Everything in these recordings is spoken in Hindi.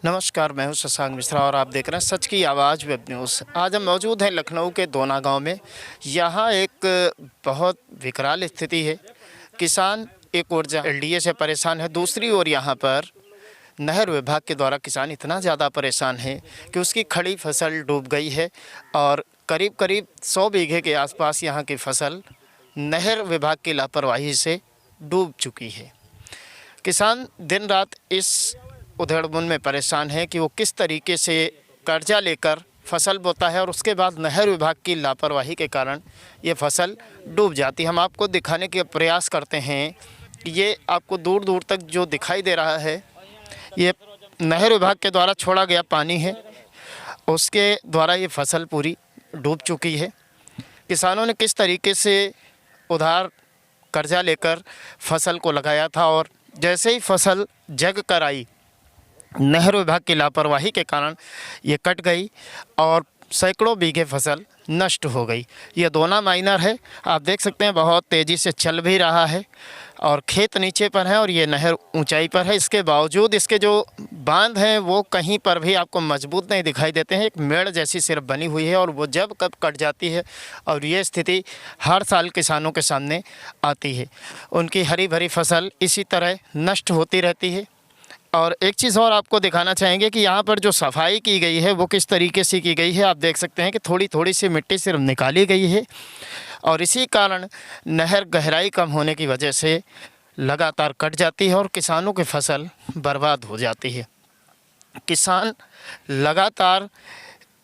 नमस्कार, मैं हूं शशांक मिश्रा और आप देख रहे हैं सच की आवाज़ वेब न्यूज़। आज हम मौजूद हैं लखनऊ के दोना गांव में। यहाँ एक बहुत विकराल स्थिति है। किसान एक ओर एलडीए से परेशान है, दूसरी ओर यहाँ पर नहर विभाग के द्वारा किसान इतना ज़्यादा परेशान है कि उसकी खड़ी फसल डूब गई है और करीब करीब 100 बीघे के आसपास यहाँ की फसल नहर विभाग की लापरवाही से डूब चुकी है। किसान दिन रात इस उधेड़-बुन में परेशान है कि वो किस तरीके से कर्जा लेकर फसल बोता है और उसके बाद नहर विभाग की लापरवाही के कारण ये फसल डूब जाती है। हम आपको दिखाने के प्रयास करते हैं कि ये आपको दूर दूर तक जो दिखाई दे रहा है, ये नहर विभाग के द्वारा छोड़ा गया पानी है, उसके द्वारा ये फसल पूरी डूब चुकी है। किसानों ने किस तरीके से उधार कर्जा लेकर फसल को लगाया था और जैसे ही फसल जग कर आई, नहर विभाग की लापरवाही के कारण ये कट गई और सैकड़ों बीघे फसल नष्ट हो गई। ये दोना माइनर है, आप देख सकते हैं बहुत तेज़ी से चल भी रहा है और खेत नीचे पर है और ये नहर ऊंचाई पर है। इसके बावजूद इसके जो बांध हैं वो कहीं पर भी आपको मजबूत नहीं दिखाई देते हैं। एक मेड़ जैसी सिर्फ बनी हुई है और वो जब कब कट जाती है और ये स्थिति हर साल किसानों के सामने आती है। उनकी हरी भरी फसल इसी तरह नष्ट होती रहती है। और एक चीज़ और आपको दिखाना चाहेंगे कि यहाँ पर जो सफाई की गई है वो किस तरीके से की गई है। आप देख सकते हैं कि थोड़ी थोड़ी सी मिट्टी सिर्फ निकाली गई है और इसी कारण नहर गहराई कम होने की वजह से लगातार कट जाती है और किसानों की फसल बर्बाद हो जाती है। किसान लगातार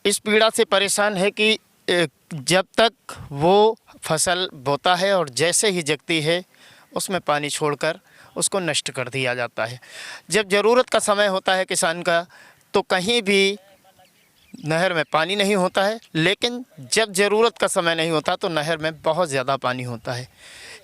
इस पीड़ा से परेशान है कि जब तक वो फसल बोता है और जैसे ही जगती है उसमें पानी छोड़कर उसको नष्ट कर दिया जाता है। जब ज़रूरत का समय होता है किसान का तो कहीं भी नहर में पानी नहीं होता है, लेकिन जब ज़रूरत का समय नहीं होता तो नहर में बहुत ज़्यादा पानी होता है।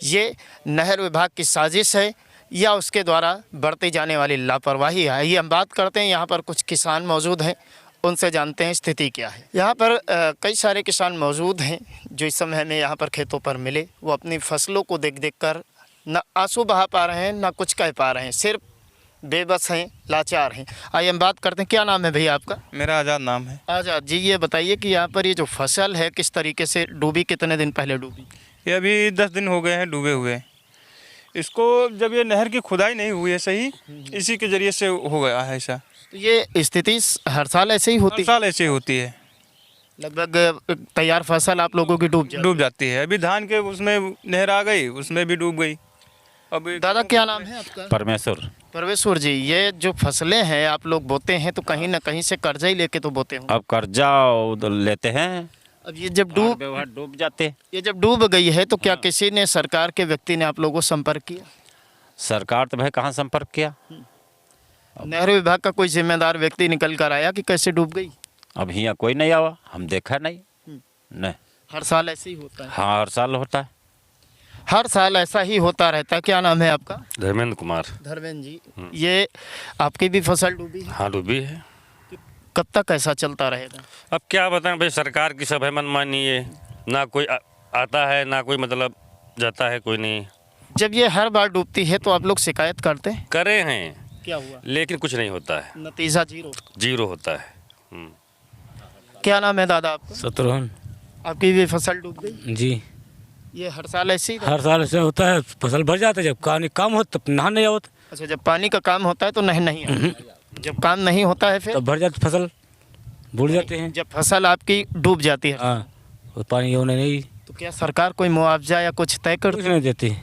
ये नहर विभाग की साजिश है या उसके द्वारा बरती जाने वाली लापरवाही है। ये हम बात करते हैं, यहाँ पर कुछ किसान मौजूद हैं, उनसे जानते हैं स्थिति क्या है। यहाँ पर कई सारे किसान मौजूद हैं जो इस समय में यहाँ पर खेतों पर मिले। वो अपनी फसलों को देख देख कर न आंसू बहा पा रहे हैं, न कुछ कह पा रहे हैं, सिर्फ बेबस हैं, लाचार हैं। आइए हम बात करते हैं। क्या नाम है भैया आपका? मेरा आज़ाद नाम है। आज़ाद जी, ये बताइए कि यहाँ पर ये जो फसल है किस तरीके से डूबी, कितने दिन पहले डूबी? ये अभी 10 दिन हो गए हैं डूबे हुए। इसको जब ये नहर की खुदाई नहीं हुई है सही, इसी के ज़रिए से हो गया है ऐसा। तो ये स्थिति हर साल ऐसे ही हर होती? साल ऐसे ही होती है। लगभग तैयार फसल आप लोगों की डूब जाती है। अभी धान के उसमें नहर आ गई, उसमें भी डूब गई। अब दादा क्या नाम है आपका? परमेश्वर। परमेश्वर जी, ये जो फसलें हैं आप लोग बोते हैं तो कहीं ना कहीं से कर्जा ही लेके तो बोते हो। अब कर्जा उधर लेते हैं, अब ये जब डूब जाते। ये जब डूब गई है तो क्या किसी ने, सरकार के व्यक्ति ने आप लोगों को संपर्क किया? सरकार तो भाई कहाँ संपर्क किया। नहर विभाग का कोई जिम्मेदार व्यक्ति निकल कर आया कि कैसे डूब गई? अब यहाँ कोई नहीं आवा, हम देखा नहीं। हर साल ऐसे ही होता है? हाँ, हर साल होता है। हर साल ऐसा ही होता रहता है। क्या नाम है आपका? धर्मेंद्र कुमार। धर्मेंद्र जी, ये आपकी भी फसल डूबी है? हाँ, डूबी है। कब तक ऐसा चलता रहेगा? अब क्या बताएं भाई, सरकार की सब है मनमानी है, ना कोई आता है ना कोई मतलब जाता है, कोई नहीं। जब ये हर बार डूबती है तो आप लोग शिकायत करते हैं? करे हैं, क्या हुआ? लेकिन कुछ नहीं होता है, नतीजा जीरो होता है। क्या नाम है दादा आपका? शत्रुघ्न। आपकी भी फसल डूब गई? जी, ये हर साल ऐसे ही? हर साल ऐसे होता है, फसल भर जाता है, जब काम होता तब नहा नहीं आवत। अच्छा, जब पानी का काम होता है तो नहीं आता। जब काम नहीं होता है फिर तब भर जाती फसल, बूढ़ जाते हैं। जब फसल आपकी डूब जाती है हाँ, वो पानी होने नहीं, तो क्या सरकार कोई मुआवजा या कुछ तय कुछ करती? नहीं देती।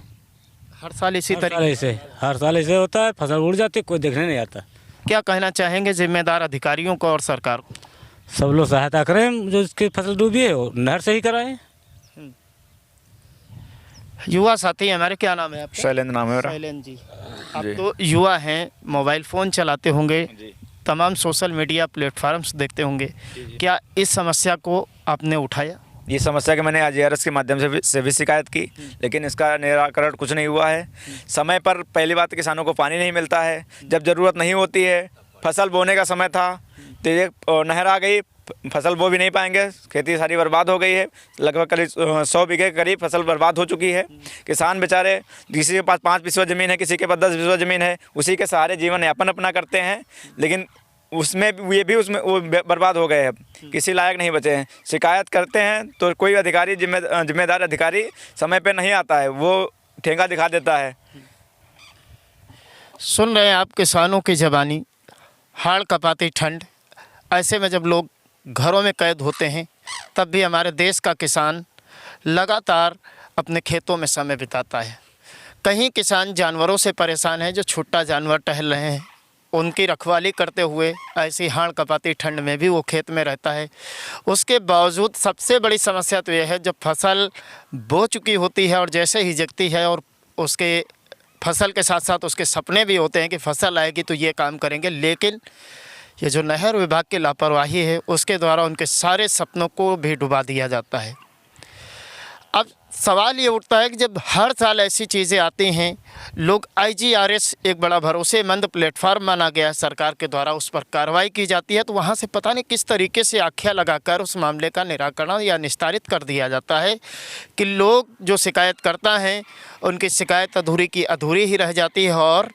हर साल इसी हर साल तरीके? ऐसे, हर साल ऐसे होता है, फसल उड़ जाती है, कोई देखने नहीं आता। क्या कहना चाहेंगे जिम्मेदार अधिकारियों को और सरकार को? सब लोग सहायता करें, जो इसकी फसल डूबी है वो नहर से ही कराएं। युवा साथी हमारे, क्या नाम है आपका? शैलेंद्र नाम है मेरा। शैलेंद्र जी, आप तो युवा हैं, मोबाइल फ़ोन चलाते होंगे, तमाम सोशल मीडिया प्लेटफार्म्स देखते होंगे, क्या इस समस्या को आपने उठाया? ये समस्या कि मैंने AGRS के माध्यम से भी शिकायत की, लेकिन इसका निराकरण कुछ नहीं हुआ है। समय पर पहली बात किसानों को पानी नहीं मिलता है, जब ज़रूरत नहीं होती है। फसल बोने का समय था तो ये नहर आ गई, फसल बो भी नहीं पाएंगे, खेती सारी बर्बाद हो गई है। लगभग करीब 100 बीघे के करीब फसल बर्बाद हो चुकी है। किसान बेचारे, किसी के पास 5 बिस्वा ज़मीन है, किसी के पास 10 बिस्वा ज़मीन है, उसी के सहारे जीवन यापन अपना करते हैं। लेकिन उसमें ये भी उसमें वो बर्बाद हो गए हैं, किसी लायक नहीं बचे हैं। शिकायत करते हैं तो कोई अधिकारी जिम्मेदार अधिकारी समय पे नहीं आता है, वो ठेंगा दिखा देता है। सुन रहे हैं आप किसानों की ज़बानी, हाड़ कपाती ठंड, ऐसे में जब लोग घरों में कैद होते हैं तब भी हमारे देश का किसान लगातार अपने खेतों में समय बिताता है। कहीं किसान जानवरों से परेशान है, जो छुट्टा जानवर टहल रहे हैं उनकी रखवाली करते हुए ऐसी हाड़ कपाती ठंड में भी वो खेत में रहता है। उसके बावजूद सबसे बड़ी समस्या तो यह है, जब फसल बो चुकी होती है और जैसे ही जगती है और उसके फसल के साथ साथ उसके सपने भी होते हैं कि फसल आएगी तो ये काम करेंगे, लेकिन ये जो नहर विभाग की लापरवाही है उसके द्वारा उनके सारे सपनों को भी डुबा दिया जाता है। अब सवाल ये उठता है कि जब हर साल ऐसी चीज़ें आती हैं, लोग IGRS एक बड़ा भरोसेमंद प्लेटफार्म माना गया है सरकार के द्वारा, उस पर कार्रवाई की जाती है, तो वहाँ से पता नहीं किस तरीके से आख्या लगाकर उस मामले का निराकरण या निस्तारित कर दिया जाता है कि लोग जो शिकायत करता हैं उनकी शिकायत अधूरी की अधूरी ही रह जाती है और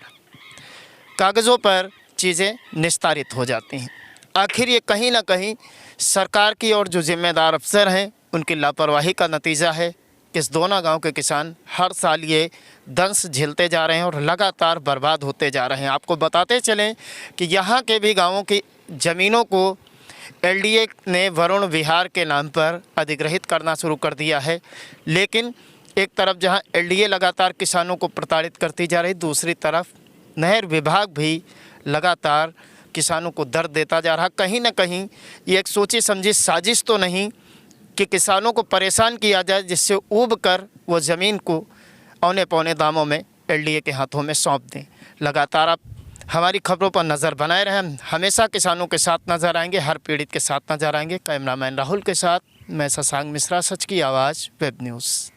कागज़ों पर चीज़ें निस्तारित हो जाती हैं। आखिर ये कहीं ना कहीं सरकार की और जो जिम्मेदार अफसर हैं उनकी लापरवाही का नतीजा है कि इस दोना गांव के किसान हर साल ये दंश झेलते जा रहे हैं और लगातार बर्बाद होते जा रहे हैं। आपको बताते चलें कि यहाँ के भी गांवों की ज़मीनों को LDA ने वरुण विहार के नाम पर अधिग्रहित करना शुरू कर दिया है, लेकिन एक तरफ जहाँ LDA लगातार किसानों को प्रताड़ित करती जा रही, दूसरी तरफ नहर विभाग भी लगातार किसानों को दर्द देता जा रहा। कहीं ना कहीं ये एक सोची समझी साजिश तो नहीं कि किसानों को परेशान किया जाए जिससे ऊब कर वो ज़मीन को औने पौने दामों में LDA के हाथों में सौंप दें। लगातार आप हमारी खबरों पर नज़र बनाए रहें, हम हमेशा किसानों के साथ नज़र आएंगे, हर पीड़ित के साथ नज़र आएंगे। कैमरामैन राहुल के साथ मैं शशांक मिश्रा, सच की आवाज़ वेब न्यूज़।